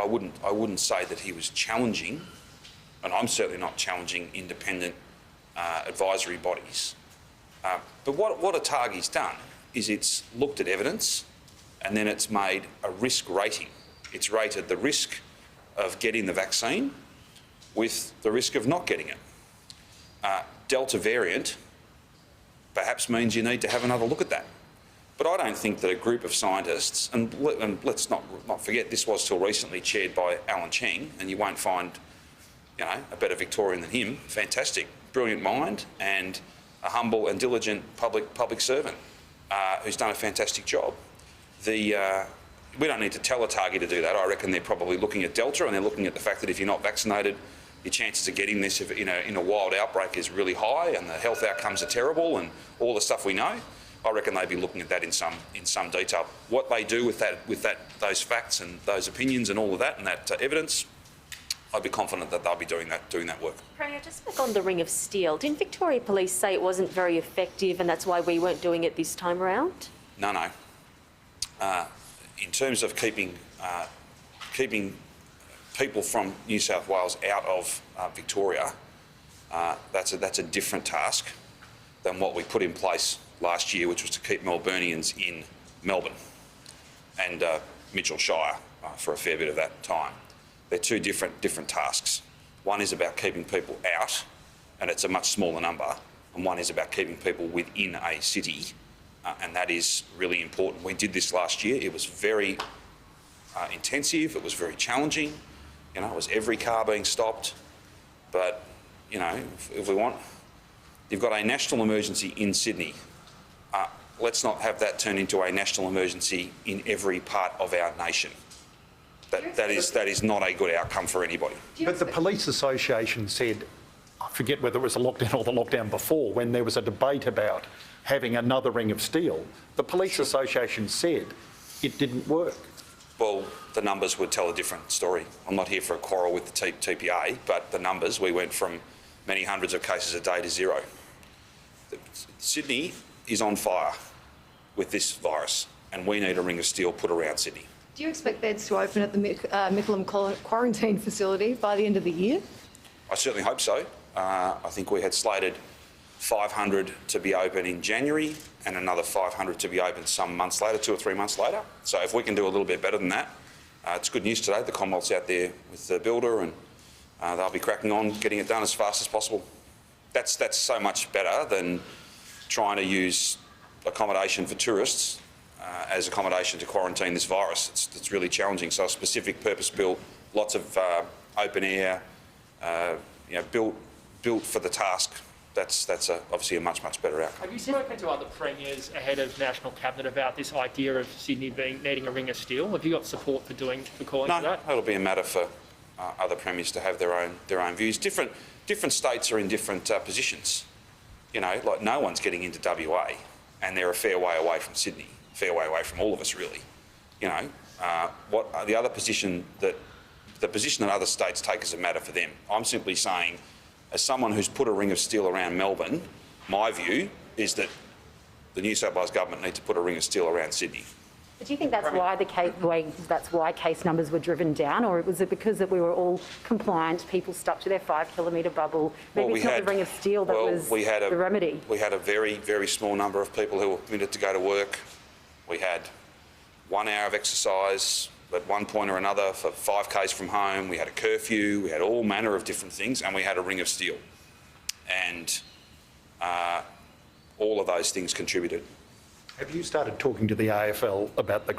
I wouldn't say that he was challenging, and I'm certainly not challenging independent advisory bodies. But what ATAGI's done is it's looked at evidence and then it's made a risk rating. It's rated the risk of getting the vaccine with the risk of not getting it. Delta variant perhaps means you need to have another look at that. But I don't think that a group of scientists, and let's not forget this was till recently chaired by Alan Cheng, and you won't find a better Victorian than him. Fantastic, brilliant mind, and a humble and diligent public servant who's done a fantastic job. We don't need to tell ATAGI to do that. I reckon they're probably looking at Delta, and they're looking at the fact that if you're not vaccinated, your chances of getting this in a wild outbreak is really high, and the health outcomes are terrible, and all the stuff we know. I reckon they'd be looking at that in some detail. What they do with those facts and those opinions and all of that and that evidence, I'd be confident that they'll be doing that work. Premier, just back on the Ring of Steel, didn't Victoria Police say it wasn't very effective and that's why we weren't doing it this time around? No. In terms of keeping people from New South Wales out of Victoria, that's a different task than what we put in place last year, which was to keep Melburnians in Melbourne and Mitchell Shire for a fair bit of that time. They're two different tasks. One is about keeping people out, and it's a much smaller number, and one is about keeping people within a city, and that is really important. We did this last year. It was very intensive. It was very challenging. It was every car being stopped. But, if we want, you've got a national emergency in Sydney. Let's not have that turn into a national emergency in every part of our nation. That is not a good outcome for anybody. But the Police Association said, I forget whether it was a lockdown or the lockdown before, when there was a debate about having another Ring of Steel, the Police Association said it didn't work. Well, the numbers would tell a different story. I'm not here for a quarrel with the TPA, but the numbers, we went from many hundreds of cases a day to zero. Sydney is on fire with this virus, and we need a Ring of Steel put around Sydney. Do you expect beds to open at the Mickleham quarantine facility by the end of the year? I certainly hope so. I think we had slated 500 to be open in January and another 500 to be open some months later, 2 or 3 months later. So if we can do a little bit better than that, it's good news today. The Commonwealth's out there with the builder, and they'll be cracking on getting it done as fast as possible. That's so much better than trying to use accommodation for tourists as accommodation to quarantine this virus. It's really challenging. So a specific purpose-built, lots of open air, built for the task. That's obviously a much better outcome. Have you spoken to other premiers ahead of National Cabinet about this idea of Sydney needing a Ring of Steel? Have you got support for calling for that? No, it'll be a matter for other premiers to have their own views. Different states are in different positions. Like no one's getting into WA, and they're a fair way away from Sydney, fair way away from all of us, really. What the other position that other states take is a matter for them. I'm simply saying, as someone who's put a Ring of Steel around Melbourne, my view is that the New South Wales government need to put a Ring of Steel around Sydney. But do you think that's why case numbers were driven down, or was it because that we were all compliant, people stuck to their 5 kilometre bubble? Maybe it's not the Ring of Steel that was the remedy. We had a very, very small number of people who were permitted to go to work. We had 1 hour of exercise at one point or another for 5Ks from home. We had a curfew. We had all manner of different things, and we had a Ring of Steel. And all of those things contributed. Have you started talking to the AFL about the